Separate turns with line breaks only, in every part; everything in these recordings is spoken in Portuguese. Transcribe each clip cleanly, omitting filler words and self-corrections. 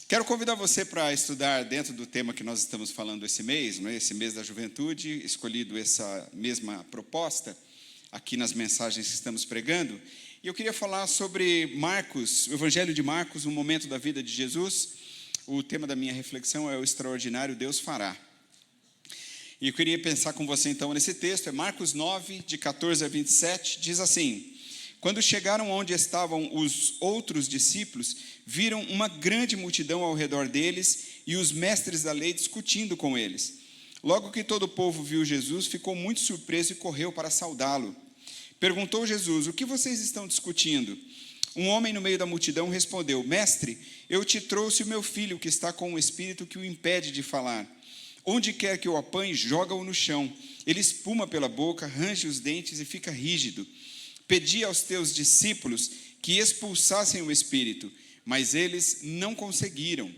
Quero convidar você para estudar dentro do tema que nós estamos falando esse mês, não é? Esse mês da juventude, escolhido essa mesma proposta aqui nas mensagens que estamos pregando. E eu queria falar sobre Marcos, o Evangelho de Marcos, um momento da vida de Jesus. O tema da minha reflexão é o extraordinário Deus fará. E eu queria pensar com você então nesse texto, é Marcos 9, de 14 a 27, diz assim: quando chegaram onde estavam os outros discípulos, viram uma grande multidão ao redor deles e os mestres da lei discutindo com eles. Logo que todo o povo viu Jesus, ficou muito surpreso e correu para saudá-lo. Perguntou Jesus: o que vocês estão discutindo? Um homem no meio da multidão respondeu: mestre, eu te trouxe o meu filho que está com um espírito que o impede de falar. Onde quer que o apanhe, joga-o no chão. Ele espuma pela boca, range os dentes e fica rígido. Pedi aos teus discípulos que expulsassem o espírito, mas eles não conseguiram.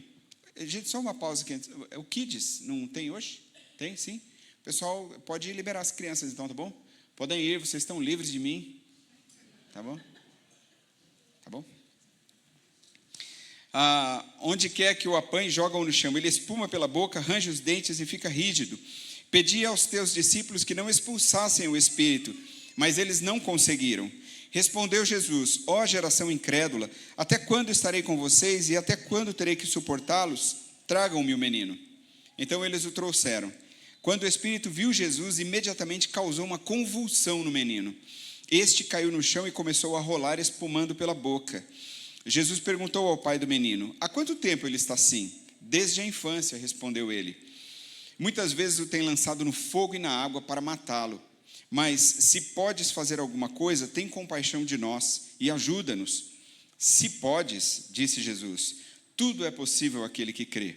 Gente, só uma pausa aqui. O Kids não tem hoje? Tem, sim. O pessoal pode liberar as crianças então, tá bom? Podem ir, vocês estão livres de mim. Tá bom? Tá bom? Onde quer que o apanhe, joga-o no chão. Ele espuma pela boca, range os dentes e fica rígido. Pedi aos teus discípulos que não expulsassem o espírito, mas eles não conseguiram. Respondeu Jesus: ó geração incrédula, até quando estarei com vocês e até quando terei que suportá-los? Tragam-me o menino. Então eles o trouxeram. Quando o espírito viu Jesus, imediatamente causou uma convulsão no menino. Este caiu no chão e começou a rolar, espumando pela boca. Jesus perguntou ao pai do menino: há quanto tempo ele está assim? Desde a infância, respondeu ele. Muitas vezes o tem lançado no fogo e na água para matá-lo. Mas se podes fazer alguma coisa, tem compaixão de nós e ajuda-nos. Se podes, disse Jesus, tudo é possível àquele que crê.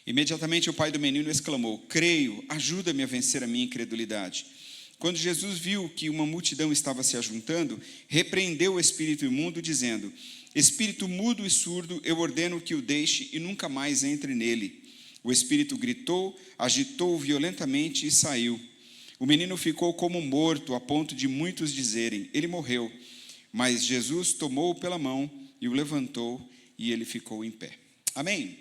Imediatamente o pai do menino exclamou: creio, ajuda-me a vencer a minha incredulidade. Quando Jesus viu que uma multidão estava se ajuntando, repreendeu o espírito imundo, dizendo: espírito mudo e surdo, eu ordeno que o deixe e nunca mais entre nele. O espírito gritou, agitou-o violentamente e saiu. O menino ficou como morto, a ponto de muitos dizerem: ele morreu. Mas Jesus tomou-o pela mão e o levantou, e ele ficou em pé. Amém?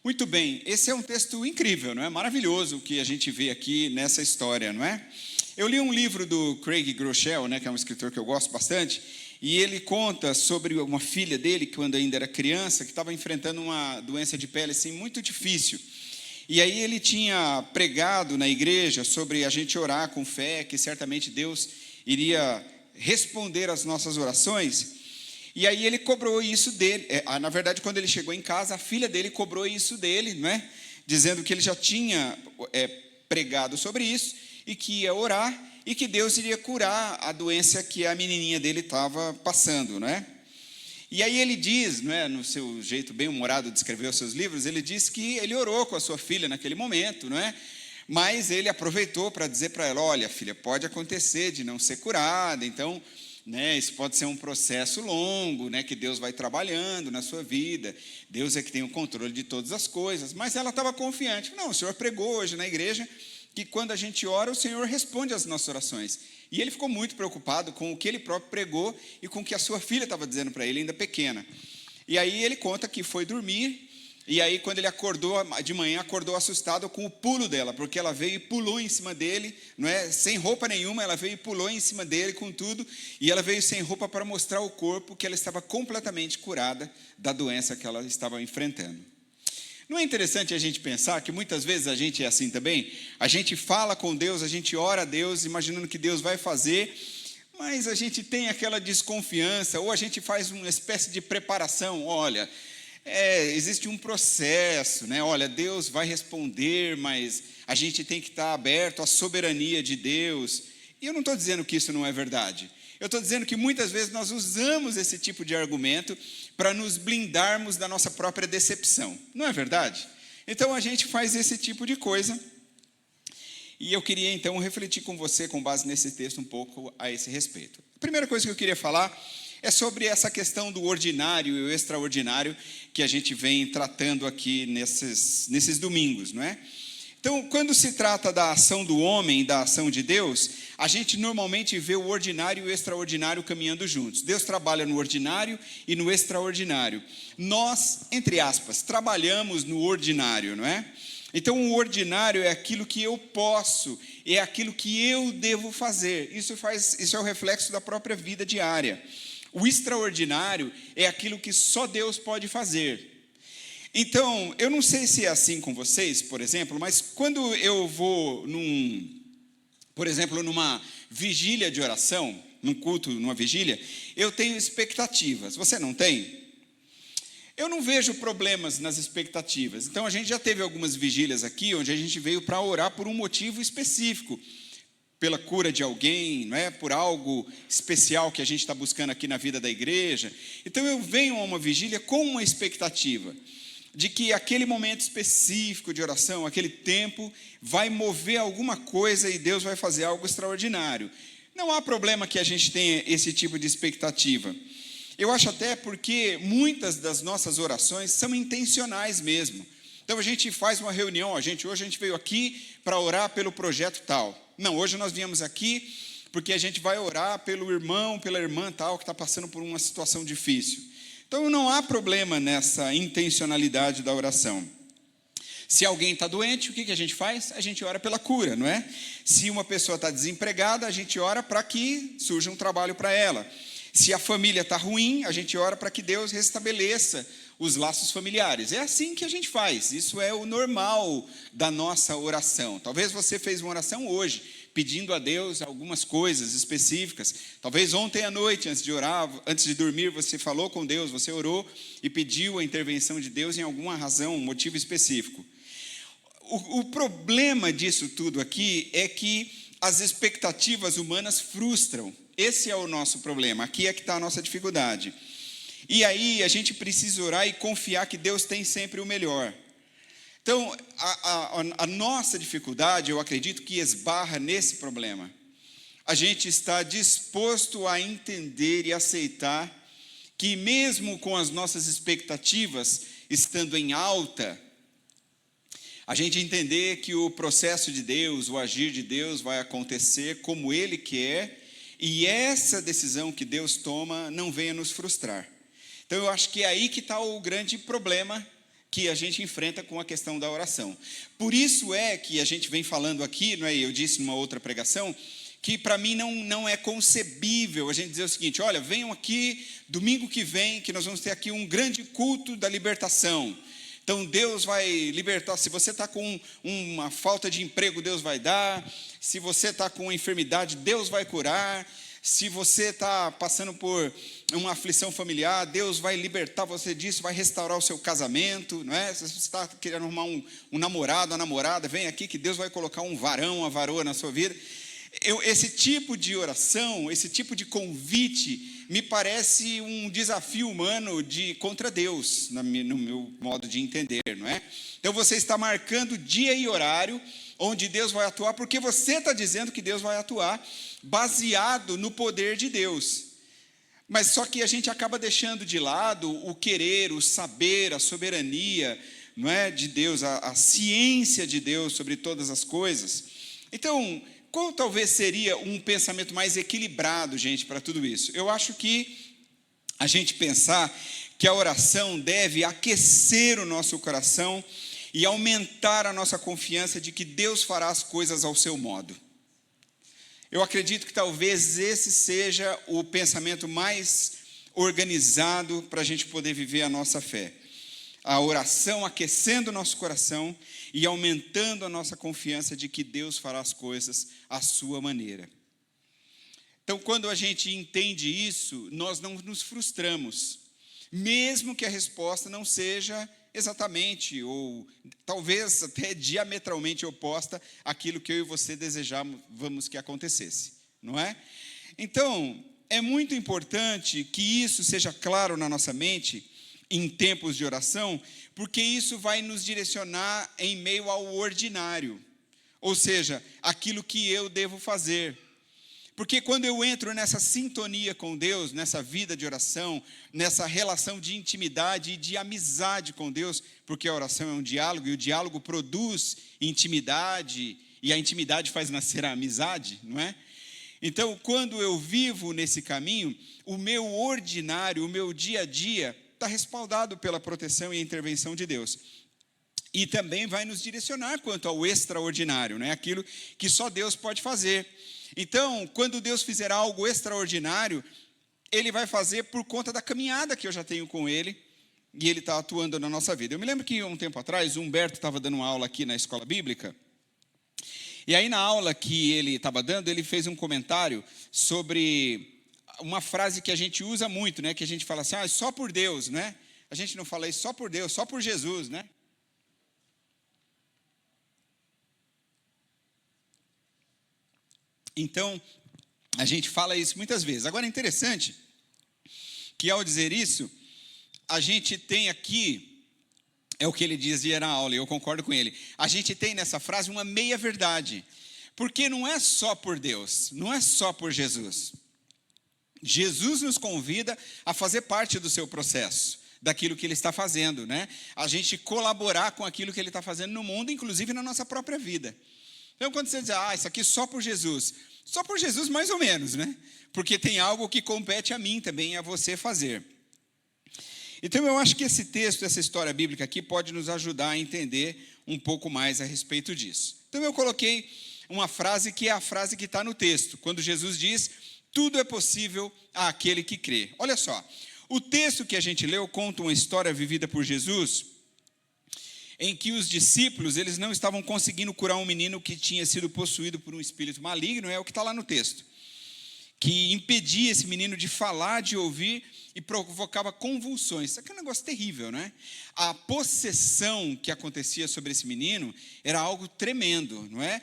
Muito bem, esse é um texto incrível, não é? Maravilhoso o que a gente vê aqui nessa história, não é? Eu li um livro do Craig Groeschel, né, que é um escritor que eu gosto bastante, e ele conta sobre uma filha dele, que quando ainda era criança, que estava enfrentando uma doença de pele assim, muito difícil. E aí ele tinha pregado na igreja sobre a gente orar com fé, que certamente Deus iria responder às nossas orações. E aí ele cobrou isso dele. Na verdade, quando ele chegou em casa, a filha dele cobrou isso dele, não é? Dizendo que ele já tinha pregado sobre isso e que ia orar e que Deus iria curar a doença que a menininha dele estava passando, não é? E aí ele diz, não é, no seu jeito bem humorado de escrever os seus livros, ele diz que ele orou com a sua filha naquele momento, não é? Mas ele aproveitou para dizer para ela: olha, filha, pode acontecer de não ser curada, então, né, isso pode ser um processo longo, né, que Deus vai trabalhando na sua vida, Deus é que tem o controle de todas as coisas. Mas ela estava confiante: não, o Senhor pregou hoje na igreja que quando a gente ora, o Senhor responde às nossas orações. E ele ficou muito preocupado com o que ele próprio pregou e com o que a sua filha estava dizendo para ele, ainda pequena. E aí ele conta que foi dormir, e aí quando ele acordou de manhã, acordou assustado com o pulo dela, porque ela veio e pulou em cima dele, não é? Sem roupa nenhuma, ela veio e pulou em cima dele com tudo, e ela veio sem roupa para mostrar ao corpo que ela estava completamente curada da doença que ela estava enfrentando. Não é interessante a gente pensar que muitas vezes a gente é assim também? A gente fala com Deus, a gente ora a Deus, imaginando que Deus vai fazer, mas a gente tem aquela desconfiança, ou a gente faz uma espécie de preparação. Olha, existe um processo, né? Olha, Deus vai responder, mas a gente tem que estar aberto à soberania de Deus. E eu não estou dizendo que isso não é verdade. Eu estou dizendo que muitas vezes nós usamos esse tipo de argumento para nos blindarmos da nossa própria decepção. Não é verdade? Então a gente faz esse tipo de coisa. E eu queria então refletir com você, com base nesse texto, um pouco a esse respeito. A primeira coisa que eu queria falar é sobre essa questão do ordinário e o extraordinário que a gente vem tratando aqui nesses domingos, não é? Então, quando se trata da ação do homem e da ação de Deus, a gente normalmente vê o ordinário e o extraordinário caminhando juntos. Deus trabalha no ordinário e no extraordinário. Nós, entre aspas, trabalhamos no ordinário, não é? Então, o ordinário é aquilo que eu posso, é aquilo que eu devo fazer. Isso é o reflexo da própria vida diária. O extraordinário é aquilo que só Deus pode fazer. Então, eu não sei se é assim com vocês, por exemplo, mas quando eu vou por exemplo, numa vigília de oração, num culto, numa vigília, eu tenho expectativas. Você não tem? Eu não vejo problemas nas expectativas. Então, a gente já teve algumas vigílias aqui, onde a gente veio para orar por um motivo específico, pela cura de alguém, não é? Por algo especial que a gente está buscando aqui na vida da igreja. Então, eu venho a uma vigília com uma expectativa de que aquele momento específico de oração, aquele tempo, vai mover alguma coisa e Deus vai fazer algo extraordinário. Não há problema que a gente tenha esse tipo de expectativa. Eu acho até porque muitas das nossas orações são intencionais mesmo. Então a gente faz uma reunião, hoje a gente veio aqui para orar pelo projeto tal. Não, hoje nós viemos aqui porque a gente vai orar pelo irmão, pela irmã tal, que está passando por uma situação difícil. Então, não há problema nessa intencionalidade da oração. Se alguém está doente, o que a gente faz? A gente ora pela cura, não é? Se uma pessoa está desempregada, a gente ora para que surja um trabalho para ela. Se a família está ruim, a gente ora para que Deus restabeleça os laços familiares. É assim que a gente faz. Isso é o normal da nossa oração. Talvez você fez uma oração hoje, pedindo a Deus algumas coisas específicas. Talvez ontem à noite, antes de orar, antes de dormir, você falou com Deus, você orou e pediu a intervenção de Deus em alguma razão, um motivo específico. O problema disso tudo aqui é que as expectativas humanas frustram. Esse é o nosso problema, aqui é que está a nossa dificuldade. E aí a gente precisa orar e confiar que Deus tem sempre o melhor. Então, a nossa dificuldade, eu acredito que esbarra nesse problema. A gente está disposto a entender e aceitar que mesmo com as nossas expectativas estando em alta, a gente entender que o processo de Deus, o agir de Deus vai acontecer como Ele quer, e essa decisão que Deus toma não venha nos frustrar. Então, eu acho que é aí que está o grande problema que a gente enfrenta com a questão da oração. Por isso é que a gente vem falando aqui, não é? Eu disse numa outra pregação, que para mim não é concebível a gente dizer o seguinte: olha, venham aqui domingo que vem, que nós vamos ter aqui um grande culto da libertação. Então Deus vai libertar. Se você está com uma falta de emprego, Deus vai dar. Se você está com uma enfermidade, Deus vai curar. Se você está passando por uma aflição familiar, Deus vai libertar você disso, vai restaurar o seu casamento, não é? Se você está querendo arrumar um namorado, uma namorada, vem aqui que Deus vai colocar um varão, uma varoa na sua vida. Esse tipo de oração, esse tipo de convite, me parece um desafio humano contra Deus, no meu modo de entender, não é? Então você está marcando dia e horário onde Deus vai atuar, porque você está dizendo que Deus vai atuar baseado no poder de Deus. Mas só que a gente acaba deixando de lado o querer, o saber, a soberania, não é, de Deus, a ciência de Deus sobre todas as coisas. Então, qual talvez seria um pensamento mais equilibrado, gente, para tudo isso? Eu acho que a gente pensar que a oração deve aquecer o nosso coração e aumentar a nossa confiança de que Deus fará as coisas ao seu modo. Eu acredito que talvez esse seja o pensamento mais organizado para a gente poder viver a nossa fé. A oração aquecendo o nosso coração e aumentando a nossa confiança de que Deus fará as coisas à sua maneira. Então, quando a gente entende isso, nós não nos frustramos, mesmo que a resposta não seja exatamente, ou talvez até diametralmente oposta àquilo que eu e você desejávamos que acontecesse, não é? Então, é muito importante que isso seja claro na nossa mente, em tempos de oração, porque isso vai nos direcionar em meio ao ordinário, ou seja, aquilo que eu devo fazer. Porque quando eu entro nessa sintonia com Deus, nessa vida de oração, nessa relação de intimidade e de amizade com Deus, porque a oração é um diálogo, e o diálogo produz intimidade, e a intimidade faz nascer a amizade, não é? Então, quando eu vivo nesse caminho, o meu ordinário, o meu dia a dia, está respaldado pela proteção e a intervenção de Deus. E também vai nos direcionar quanto ao extraordinário, né? Aquilo que só Deus pode fazer. Então, quando Deus fizer algo extraordinário, Ele vai fazer por conta da caminhada que eu já tenho com Ele, e Ele está atuando na nossa vida. Eu me lembro que um tempo atrás, o Humberto estava dando uma aula aqui na escola bíblica, e aí na aula que ele estava dando, ele fez um comentário sobre uma frase que a gente usa muito, né? Que a gente fala assim, só por Deus, né? A gente não fala isso só por Deus, só por Jesus, né? Então, a gente fala isso muitas vezes. Agora é interessante que ao dizer isso, a gente tem aqui, é o que ele dizia na aula, e eu concordo com ele, a gente tem nessa frase uma meia-verdade, porque não é só por Deus, não é só por Jesus. Jesus nos convida a fazer parte do seu processo, daquilo que Ele está fazendo, né? A gente colaborar com aquilo que Ele está fazendo no mundo, inclusive na nossa própria vida. Então, quando você diz, isso aqui só por Jesus mais ou menos, né? Porque tem algo que compete a mim também, a você fazer. Então, eu acho que esse texto, essa história bíblica aqui, pode nos ajudar a entender um pouco mais a respeito disso. Então, eu coloquei uma frase que é a frase que está no texto, quando Jesus diz, tudo é possível àquele que crê. Olha só, o texto que a gente leu conta uma história vivida por Jesus, em que os discípulos, eles não estavam conseguindo curar um menino que tinha sido possuído por um espírito maligno, é o que está lá no texto, que impedia esse menino de falar, de ouvir, e provocava convulsões. Isso aqui é um negócio terrível, né? A possessão que acontecia sobre esse menino era algo tremendo, não é?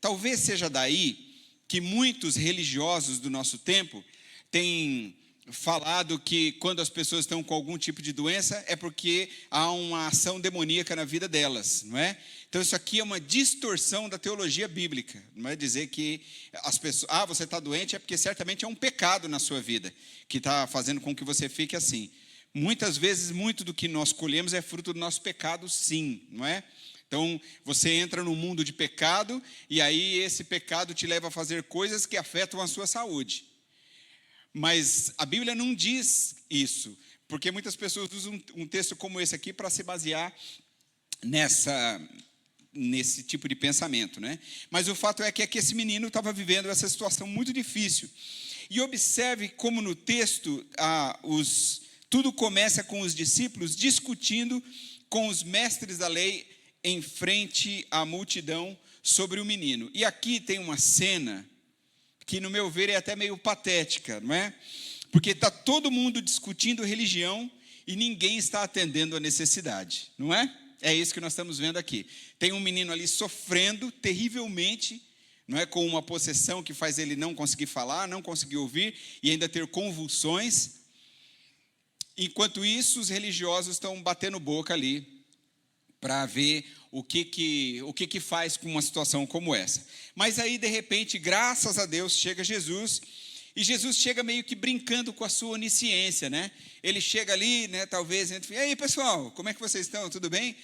Talvez seja daí que muitos religiosos do nosso tempo têm falado que quando as pessoas estão com algum tipo de doença é porque há uma ação demoníaca na vida delas, não é? Então isso aqui é uma distorção da teologia bíblica, não é dizer que as pessoas, você está doente é porque certamente é um pecado na sua vida que está fazendo com que você fique assim. Muitas vezes, muito do que nós colhemos é fruto do nosso pecado, sim, não é? Então, você entra no mundo de pecado e aí esse pecado te leva a fazer coisas que afetam a sua saúde. Mas a Bíblia não diz isso, porque muitas pessoas usam um texto como esse aqui para se basear nesse tipo de pensamento, né? Mas o fato é que esse menino estava vivendo essa situação muito difícil. E observe como no texto tudo começa com os discípulos discutindo com os mestres da lei em frente à multidão sobre o menino. E aqui tem uma cena que, no meu ver, é até meio patética, não é? Porque está todo mundo discutindo religião e ninguém está atendendo a necessidade, não é? É isso que nós estamos vendo aqui. Tem um menino ali sofrendo terrivelmente, não é? Com uma possessão que faz ele não conseguir falar, não conseguir ouvir e ainda ter convulsões. Enquanto isso, os religiosos estão batendo boca ali para ver o que faz com uma situação como essa. Mas aí, de repente, graças a Deus, chega Jesus, e Jesus chega meio que brincando com a sua onisciência, né? Ele chega ali, né, talvez, e aí, pessoal, como é que vocês estão? Tudo bem?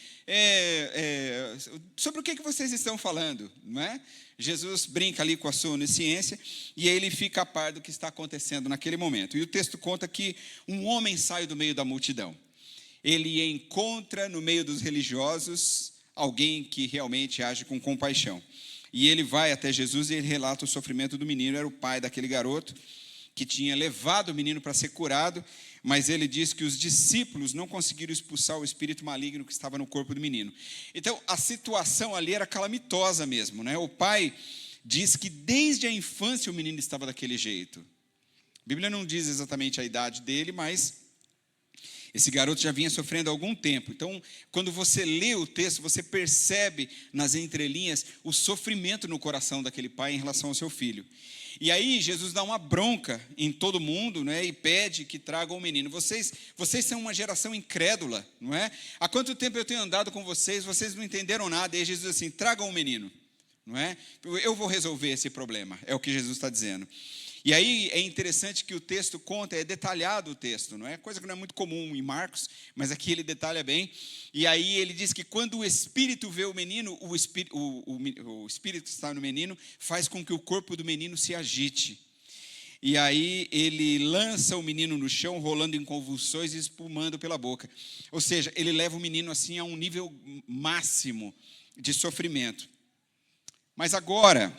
Sobre o que vocês estão falando, não é? Jesus brinca ali com a sua onisciência, e aí ele fica a par do que está acontecendo naquele momento. E o texto conta que um homem sai do meio da multidão. Ele encontra no meio dos religiosos alguém que realmente age com compaixão. E ele vai até Jesus e ele relata o sofrimento do menino. Era o pai daquele garoto que tinha levado o menino para ser curado, mas ele diz que os discípulos não conseguiram expulsar o espírito maligno que estava no corpo do menino. Então, a situação ali era calamitosa mesmo, né? O pai diz que desde a infância o menino estava daquele jeito. A Bíblia não diz exatamente a idade dele, mas esse garoto já vinha sofrendo há algum tempo. Então, quando você lê o texto, você percebe nas entrelinhas o sofrimento no coração daquele pai em relação ao seu filho. E aí, Jesus dá uma bronca em todo mundo, né, e pede que tragam o menino. Vocês são uma geração incrédula, não é? Há quanto tempo eu tenho andado com vocês, vocês não entenderam nada. E aí Jesus diz assim, tragam o menino. não é? Eu vou resolver esse problema, é o que Jesus está dizendo. E aí é interessante que o texto conta, é detalhado o texto, não é? Coisa que não é muito comum em Marcos, mas aqui ele detalha bem. E aí ele diz que quando o Espírito vê o menino, o Espírito que está no menino, faz com que o corpo do menino se agite. E aí ele lança o menino no chão, rolando em convulsões e espumando pela boca. Ou seja, ele leva o menino assim a um nível máximo de sofrimento. Mas agora,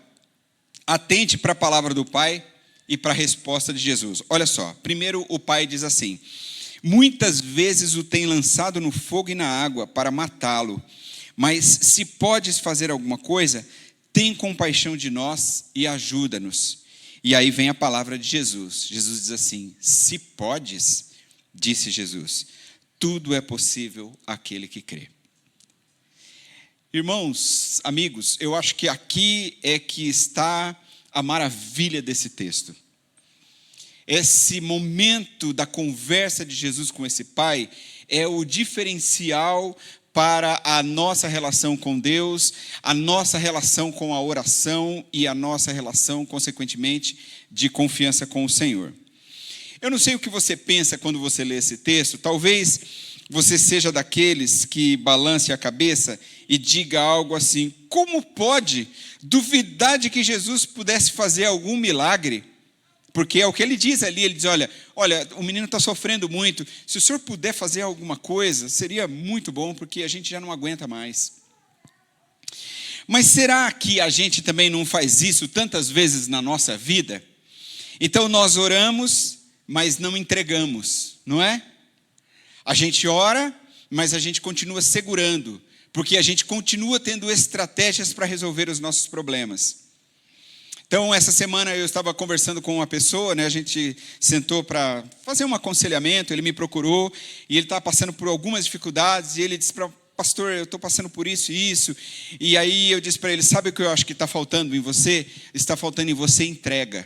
atente para a palavra do Pai e para a resposta de Jesus. Olha só, primeiro o Pai diz assim: muitas vezes o tem lançado no fogo e na água para matá-lo, mas se podes fazer alguma coisa, tem compaixão de nós e ajuda-nos. E aí vem a palavra de Jesus. Jesus diz assim: se podes, disse Jesus, tudo é possível àquele que crê. Irmãos, amigos, eu acho que aqui é que está a maravilha desse texto. Esse momento da conversa de Jesus com esse Pai é o diferencial para a nossa relação com Deus, a nossa relação com a oração e a nossa relação, consequentemente, de confiança com o Senhor. Eu não sei o que você pensa quando você lê esse texto. Talvez você seja daqueles que balance a cabeça e diga algo assim: como pode duvidar de que Jesus pudesse fazer algum milagre? Porque é o que ele diz ali, ele diz, olha, o menino está sofrendo muito, se o senhor puder fazer alguma coisa, seria muito bom, porque a gente já não aguenta mais. Mas será que a gente também não faz isso tantas vezes na nossa vida? Então nós oramos, mas não entregamos, não é? A gente ora, mas a gente continua segurando, porque a gente continua tendo estratégias para resolver os nossos problemas. Então, essa semana eu estava conversando com uma pessoa, né? A gente sentou para fazer um aconselhamento, ele me procurou, e ele estava passando por algumas dificuldades, e ele disse para pastor, eu estou passando por isso e isso. E aí eu disse para ele, sabe o que eu acho que está faltando em você? Está faltando em você entrega.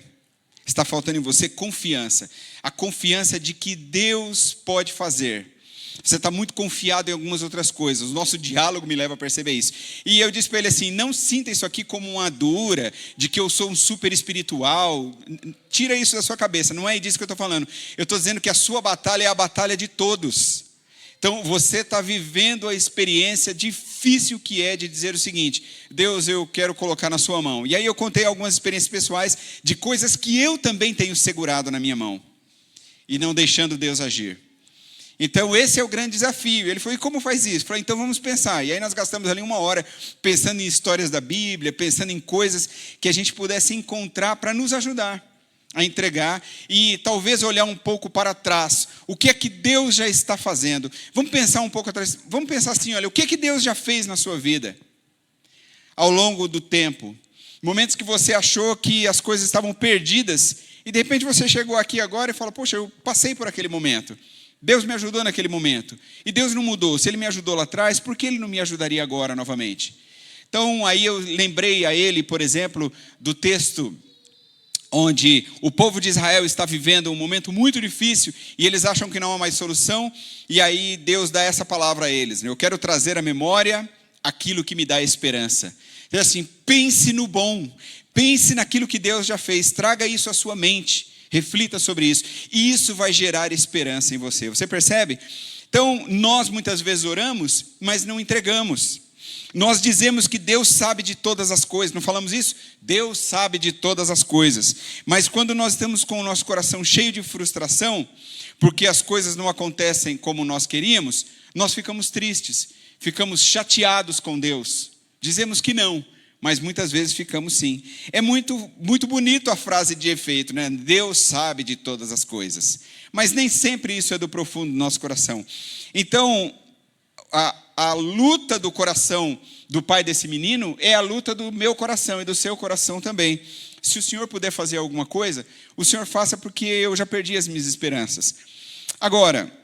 Está faltando em você confiança. A confiança de que Deus pode fazer. Você está muito confiado em algumas outras coisas. O nosso diálogo me leva a perceber isso. E eu disse para ele assim, não sinta isso aqui como uma dura, de que eu sou um super espiritual. Tira isso da sua cabeça, não é disso que eu estou falando. Eu estou dizendo que a sua batalha é a batalha de todos. Então, você está vivendo a experiência difícil que é de dizer o seguinte, Deus, eu quero colocar na sua mão. E aí eu contei algumas experiências pessoais de coisas que eu também tenho segurado na minha mão. E não deixando Deus agir. Então, esse é o grande desafio. Ele falou, e como faz isso? Eu falei, então vamos pensar. E aí nós gastamos ali 1 hora pensando em histórias da Bíblia, pensando em coisas que a gente pudesse encontrar para nos ajudar a entregar e talvez olhar um pouco para trás. O que é que Deus já está fazendo? Vamos pensar um pouco atrás. Vamos pensar assim, olha, o que é que Deus já fez na sua vida? Ao longo do tempo. Momentos que você achou que as coisas estavam perdidas e de repente você chegou aqui agora e fala, poxa, eu passei por aquele momento. Deus me ajudou naquele momento. E Deus não mudou. Se Ele me ajudou lá atrás, por que Ele não me ajudaria agora novamente? Então, aí eu lembrei a ele, por exemplo, do texto onde o povo de Israel está vivendo um momento muito difícil e eles acham que não há mais solução. E aí Deus dá essa palavra a eles. Eu quero trazer à memória aquilo que me dá esperança. Então, assim, pense no bom. Pense naquilo que Deus já fez. Traga isso à sua mente. Reflita sobre isso. E isso vai gerar esperança em você. Você percebe? Então, nós muitas vezes oramos, mas não entregamos. Nós dizemos que Deus sabe de todas as coisas. Não falamos isso? Deus sabe de todas as coisas. Mas quando nós estamos com o nosso coração cheio de frustração, porque as coisas não acontecem como nós queríamos, nós ficamos tristes. Ficamos chateados com Deus. Dizemos que não. Mas muitas vezes ficamos sim. É muito bonito a frase de efeito, né? Deus sabe de todas as coisas. Mas nem sempre isso é do profundo do nosso coração. Então, a luta do coração do pai desse menino é a luta do meu coração e do seu coração também. Se o Senhor puder fazer alguma coisa, o Senhor faça, porque eu já perdi as minhas esperanças. Agora,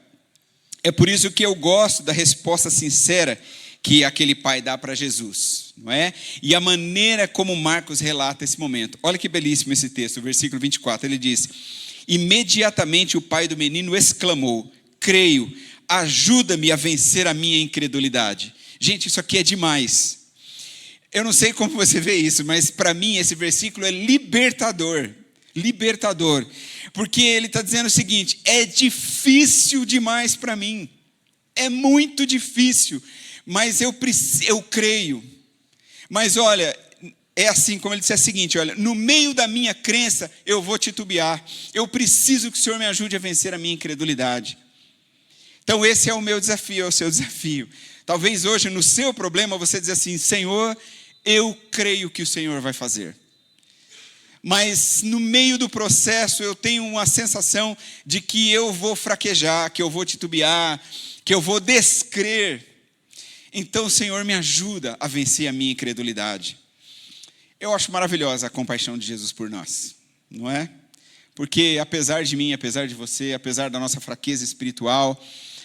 é por isso que eu gosto da resposta sincera que aquele pai dá para Jesus, não é? E a maneira como Marcos relata esse momento. Olha que belíssimo esse texto, versículo 24, ele diz, imediatamente o pai do menino exclamou, creio, ajuda-me a vencer a minha incredulidade. Gente, isso aqui é demais. Eu não sei como você vê isso, mas para mim esse versículo é libertador. Libertador. Porque ele está dizendo o seguinte: é difícil demais para mim. É muito difícil. Mas eu creio. Mas olha, é assim como ele disse, é o seguinte: olha, no meio da minha crença eu vou titubear. Eu preciso que o Senhor me ajude a vencer a minha incredulidade. Então esse é o meu desafio, é o seu desafio. Talvez hoje no seu problema você diz assim: Senhor, eu creio que o Senhor vai fazer. Mas no meio do processo eu tenho uma sensação de que eu vou fraquejar, que eu vou titubear, que eu vou descrer. Então, Senhor, me ajuda a vencer a minha incredulidade. Eu acho maravilhosa a compaixão de Jesus por nós, não é? Porque apesar de mim, apesar de você, apesar da nossa fraqueza espiritual,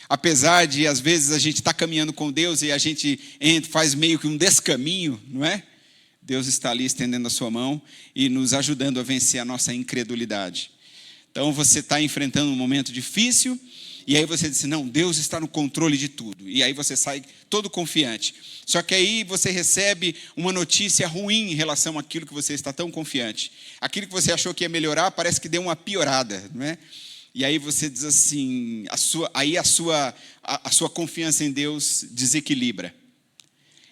apesar de às vezes a gente estar caminhando com Deus e a gente faz meio que um descaminho, não é? Deus está ali estendendo a sua mão e nos ajudando a vencer a nossa incredulidade. Então você está enfrentando um momento difícil e aí você diz: não, Deus está no controle de tudo. E aí você sai todo confiante. Só que aí você recebe uma notícia ruim em relação àquilo que você está tão confiante. Aquilo que você achou que ia melhorar parece que deu uma piorada, não é? E aí você diz assim, a sua confiança em Deus desequilibra.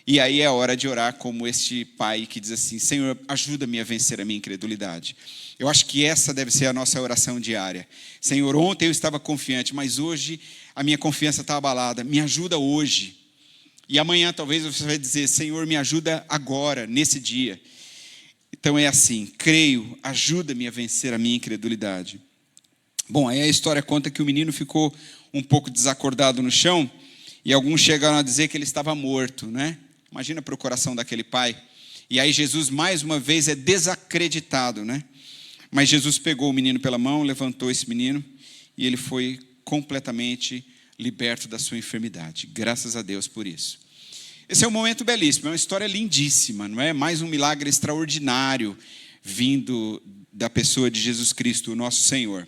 E aí é a hora de orar como este pai que diz assim: Senhor, ajuda-me a vencer a minha incredulidade. Eu acho que essa deve ser a nossa oração diária. Senhor, ontem eu estava confiante, mas hoje a minha confiança está abalada. Me ajuda hoje. E amanhã talvez você vai dizer: Senhor, me ajuda agora, nesse dia. Então é assim: creio, ajuda-me a vencer a minha incredulidade. Bom, aí a história conta que o menino ficou um pouco desacordado no chão e alguns chegaram a dizer que ele estava morto, né? Imagina para o coração daquele pai. E aí Jesus mais uma vez é desacreditado, né? Mas Jesus pegou o menino pela mão, levantou esse menino e ele foi completamente liberto da sua enfermidade. Graças a Deus por isso. Esse é um momento belíssimo, é uma história lindíssima, não é? Mais um milagre extraordinário vindo da pessoa de Jesus Cristo, o nosso Senhor.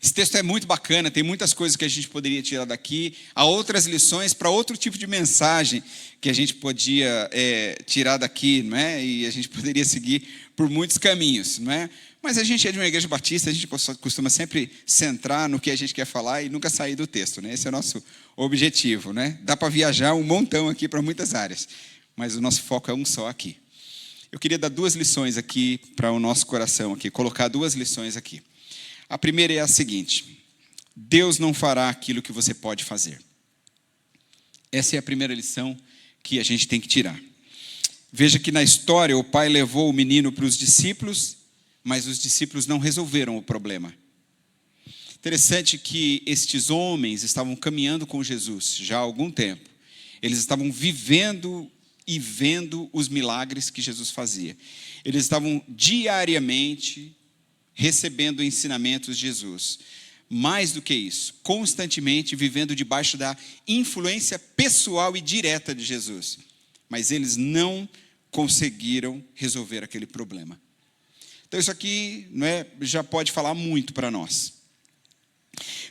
Esse texto é muito bacana, tem muitas coisas que a gente poderia tirar daqui. Há outras lições para outro tipo de mensagem que a gente podia tirar daqui, não é? E a gente poderia seguir por muitos caminhos, não é? Mas a gente é de uma igreja batista, a gente costuma sempre centrar no que a gente quer falar e nunca sair do texto, né? Esse é o nosso objetivo, né? Dá para viajar um montão aqui para muitas áreas, mas o nosso foco é um só aqui. Eu queria dar 2 lições aqui para o nosso coração aqui, colocar 2 lições aqui. A primeira é a seguinte: Deus não fará aquilo que você pode fazer. Essa é a primeira lição que a gente tem que tirar. Veja que na história o pai levou o menino para os discípulos, mas os discípulos não resolveram o problema. Interessante que estes homens estavam caminhando com Jesus já há algum tempo. Eles estavam vivendo e vendo os milagres que Jesus fazia. Eles estavam diariamente recebendo ensinamentos de Jesus. Mais do que isso, constantemente vivendo debaixo da influência pessoal e direta de Jesus. Mas eles não conseguiram resolver aquele problema. Então isso aqui, não é, já pode falar muito para nós.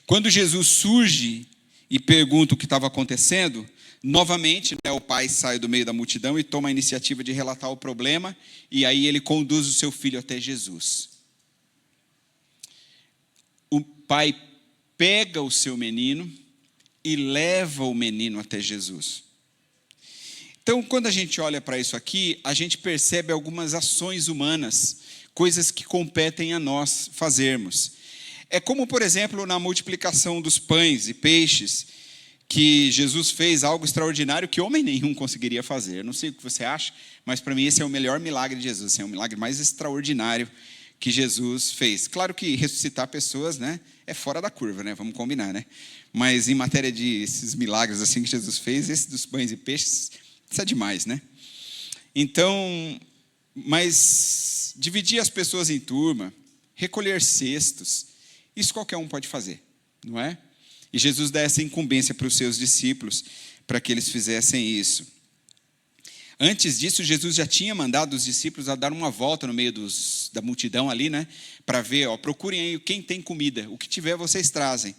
Quando Jesus surge e pergunta o que estava acontecendo, novamente, né, o pai sai do meio da multidão e toma a iniciativa de relatar o problema, e aí ele conduz o seu filho até Jesus. O pai pega o seu menino e leva o menino até Jesus. Então, quando a gente olha para isso aqui, a gente percebe algumas ações humanas, coisas que competem a nós fazermos. É como, por exemplo, na multiplicação dos pães e peixes, que Jesus fez algo extraordinário que homem nenhum conseguiria fazer. Eu não sei o que você acha, mas para mim esse é o melhor milagre de Jesus, é o milagre mais extraordinário que Jesus fez. Claro que ressuscitar pessoas, né, é fora da curva, né, vamos combinar, né? Mas em matéria de esses milagres assim que Jesus fez, esse dos pães e peixes, isso é demais, né? Então, mas dividir as pessoas em turma, recolher cestos, isso qualquer um pode fazer, não é? E Jesus dá essa incumbência para os seus discípulos, para que eles fizessem isso. Antes disso, Jesus já tinha mandado os discípulos a dar uma volta no meio da multidão ali, né? Para ver, procurem aí quem tem comida, o que tiver vocês trazem.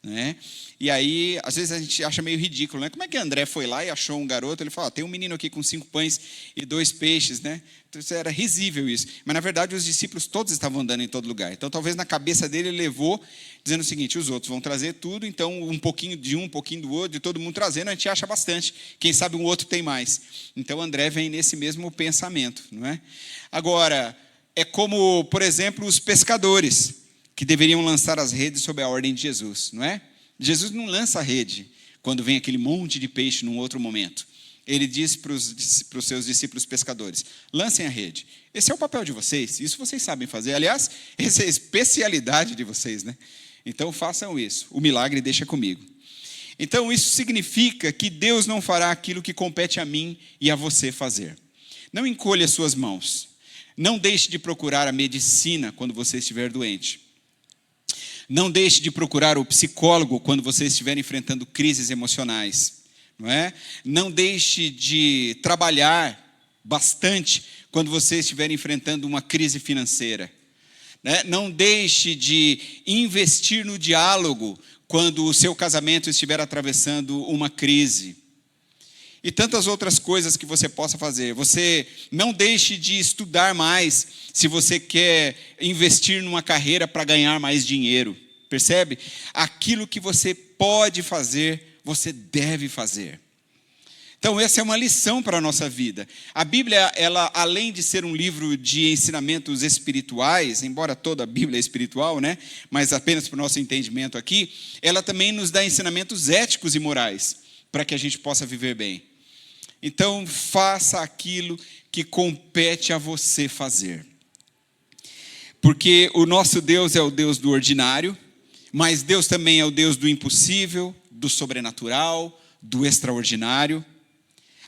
né? E aí, às vezes a gente acha meio ridículo, né? Como é que André foi lá e achou um garoto? Ele fala, tem um menino aqui com 5 pães e 2 peixes, né? Então, isso era risível isso. Mas, na verdade, os discípulos todos estavam andando em todo lugar. Então, talvez na cabeça dele, ele levou, dizendo o seguinte, os outros vão trazer tudo, então um pouquinho de um pouquinho do outro, de todo mundo trazendo, a gente acha bastante. Quem sabe um outro tem mais. Então, André vem nesse mesmo pensamento, não é? Agora, é como, por exemplo, os pescadores, que deveriam lançar as redes sob a ordem de Jesus, não é? Jesus não lança a rede quando vem aquele monte de peixe num outro momento. Ele diz para os seus discípulos pescadores, lancem a rede. Esse é o papel de vocês, isso vocês sabem fazer. Aliás, essa é a especialidade de vocês, né? Então façam isso, o milagre deixa comigo. Então isso significa que Deus não fará aquilo que compete a mim e a você fazer. Não encolha suas mãos. Não deixe de procurar a medicina quando você estiver doente. Não deixe de procurar o psicólogo quando você estiver enfrentando crises emocionais, não é? Não deixe de trabalhar bastante quando você estiver enfrentando uma crise financeira, né? Não deixe de investir no diálogo quando o seu casamento estiver atravessando uma crise. E tantas outras coisas que você possa fazer. Você não deixe de estudar mais se você quer investir numa carreira para ganhar mais dinheiro. Percebe? Aquilo que você pode fazer, você deve fazer. Então, essa é uma lição para a nossa vida. A Bíblia, ela, além de ser um livro de ensinamentos espirituais, embora toda a Bíblia é espiritual, né? Mas apenas para o nosso entendimento aqui, ela também nos dá ensinamentos éticos e morais, para que a gente possa viver bem. Então, faça aquilo que compete a você fazer. Porque o nosso Deus é o Deus do ordinário, mas Deus também é o Deus do impossível, do sobrenatural, do extraordinário.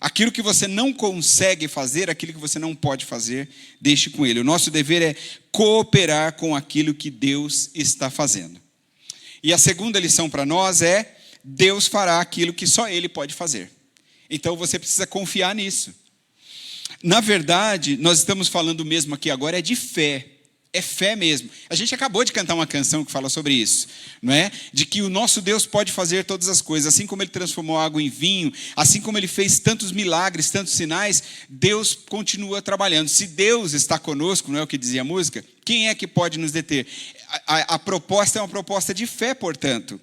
Aquilo que você não consegue fazer, aquilo que você não pode fazer, deixe com Ele. O nosso dever é cooperar com aquilo que Deus está fazendo. E a segunda lição para nós é, Deus fará aquilo que só Ele pode fazer. Então você precisa confiar nisso. Na verdade, nós estamos falando mesmo aqui agora é de fé. É fé mesmo. A gente acabou de cantar uma canção que fala sobre isso, não é? De que o nosso Deus pode fazer todas as coisas. Assim como Ele transformou a água em vinho, assim como Ele fez tantos milagres, tantos sinais, Deus continua trabalhando. Se Deus está conosco, não é o que dizia a música? Quem é que pode nos deter? A proposta é uma proposta de fé, portanto.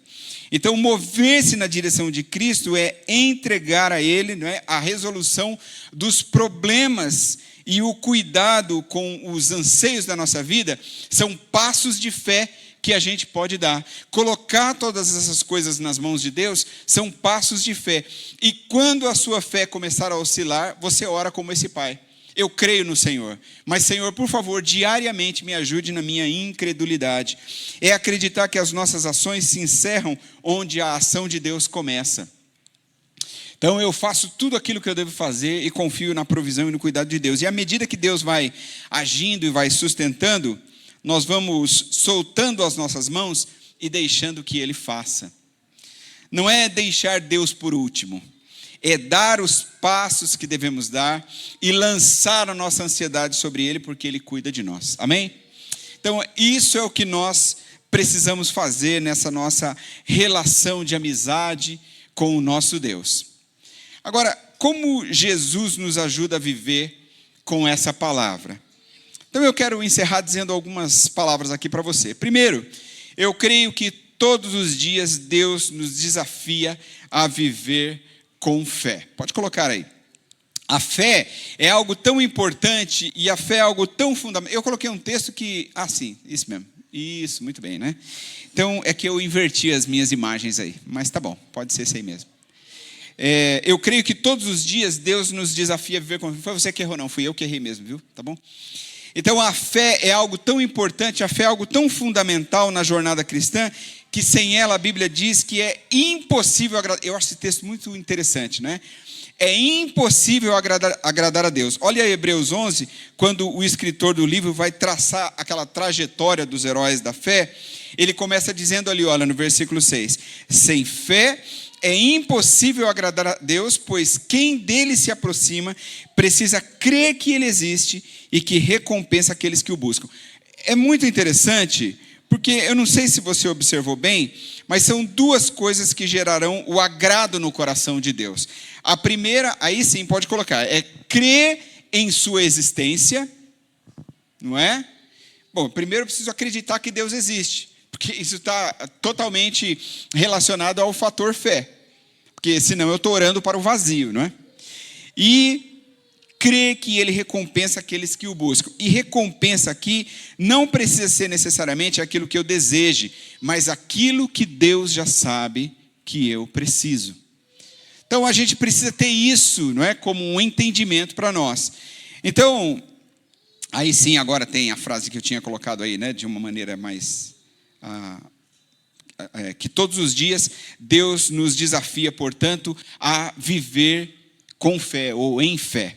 Então, mover-se na direção de Cristo é entregar a Ele, não é, a resolução dos problemas e o cuidado com os anseios da nossa vida são passos de fé que a gente pode dar. Colocar todas essas coisas nas mãos de Deus são passos de fé. E quando a sua fé começar a oscilar, você ora como esse pai. Eu creio no Senhor, mas Senhor, por favor, diariamente me ajude na minha incredulidade. É acreditar que as nossas ações se encerram onde a ação de Deus começa. Então eu faço tudo aquilo que eu devo fazer e confio na provisão e no cuidado de Deus. E à medida que Deus vai agindo e vai sustentando, nós vamos soltando as nossas mãos e deixando que Ele faça. Não é deixar Deus por último. É dar os passos que devemos dar e lançar a nossa ansiedade sobre Ele, porque Ele cuida de nós. Amém? Então, isso é o que nós precisamos fazer nessa nossa relação de amizade com o nosso Deus. Agora, como Jesus nos ajuda a viver com essa palavra? Então, eu quero encerrar dizendo algumas palavras aqui para você. Primeiro, eu creio que todos os dias Deus nos desafia a viver com fé. Pode colocar aí. A fé é algo tão importante e a fé é algo tão fundamental. Eu coloquei um texto que... sim, isso mesmo. Isso, muito bem, né? Então, é que eu inverti as minhas imagens aí. Mas tá bom, pode ser isso aí mesmo. Eu creio que todos os dias Deus nos desafia a viver com fé. Foi você que errou, não. Fui eu que errei mesmo, viu? Tá bom? Então, a fé é algo tão importante, a fé é algo tão fundamental na jornada cristã, que sem ela a Bíblia diz que é impossível agradar. Eu acho esse texto muito interessante, né? É impossível agradar a Deus. Olha aí Hebreus 11, quando o escritor do livro vai traçar aquela trajetória dos heróis da fé, ele começa dizendo ali, olha, no versículo 6, sem fé é impossível agradar a Deus, pois quem dele se aproxima precisa crer que ele existe e que recompensa aqueles que o buscam. É muito interessante, Porque eu não sei se você observou bem, mas são duas coisas que gerarão o agrado no coração de Deus. A primeira, aí sim pode colocar, é crer em sua existência, não é? Bom, primeiro eu preciso acreditar que Deus existe, porque isso está totalmente relacionado ao fator fé, porque senão eu estou orando para o vazio, não é? E crê que Ele recompensa aqueles que o buscam. E recompensa aqui não precisa ser necessariamente aquilo que eu deseje, mas aquilo que Deus já sabe que eu preciso. Então a gente precisa ter isso, não é, como um entendimento para nós. Então, aí sim, agora tem a frase que eu tinha colocado aí, né, de uma maneira mais que todos os dias Deus nos desafia, portanto, a viver com fé ou em fé.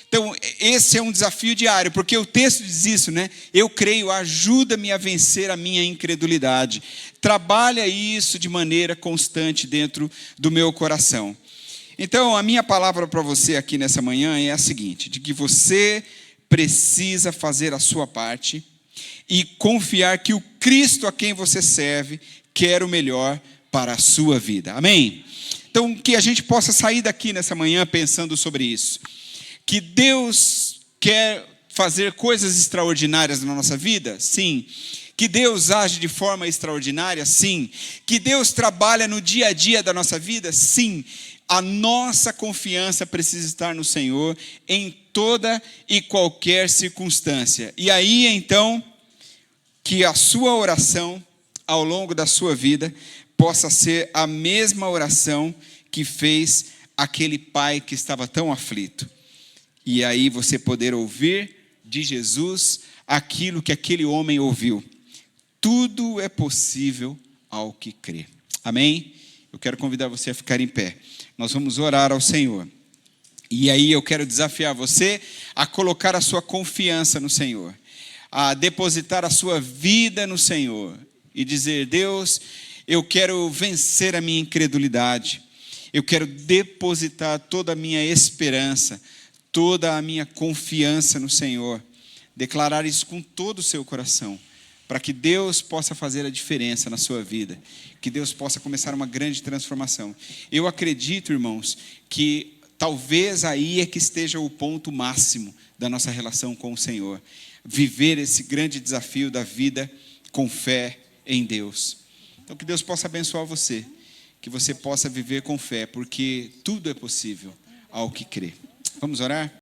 Então, esse é um desafio diário, porque o texto diz isso, né? Eu creio, ajuda-me a vencer a minha incredulidade. Trabalha isso de maneira constante dentro do meu coração. Então, a minha palavra para você aqui nessa manhã é a seguinte, de que você precisa fazer a sua parte e confiar que o Cristo a quem você serve quer o melhor para a sua vida. Amém? Então, que a gente possa sair daqui nessa manhã pensando sobre isso. Que Deus quer fazer coisas extraordinárias na nossa vida? Sim. Que Deus age de forma extraordinária? Sim. Que Deus trabalha no dia a dia da nossa vida? Sim. A nossa confiança precisa estar no Senhor em toda e qualquer circunstância. E aí, então, que a sua oração ao longo da sua vida possa ser a mesma oração que fez aquele pai que estava tão aflito. E aí você poder ouvir de Jesus aquilo que aquele homem ouviu. Tudo é possível ao que crê. Amém? Eu quero convidar você a ficar em pé. Nós vamos orar ao Senhor. E aí eu quero desafiar você a colocar a sua confiança no Senhor. A depositar a sua vida no Senhor. E dizer, Deus, eu quero vencer a minha incredulidade. Eu quero depositar toda a minha esperança, toda a minha confiança no Senhor, declarar isso com todo o seu coração, para que Deus possa fazer a diferença na sua vida, que Deus possa começar uma grande transformação. Eu acredito, irmãos, que talvez aí é que esteja o ponto máximo da nossa relação com o Senhor, viver esse grande desafio da vida com fé em Deus. Então que Deus possa abençoar você, que você possa viver com fé, porque tudo é possível ao que crê. Vamos orar?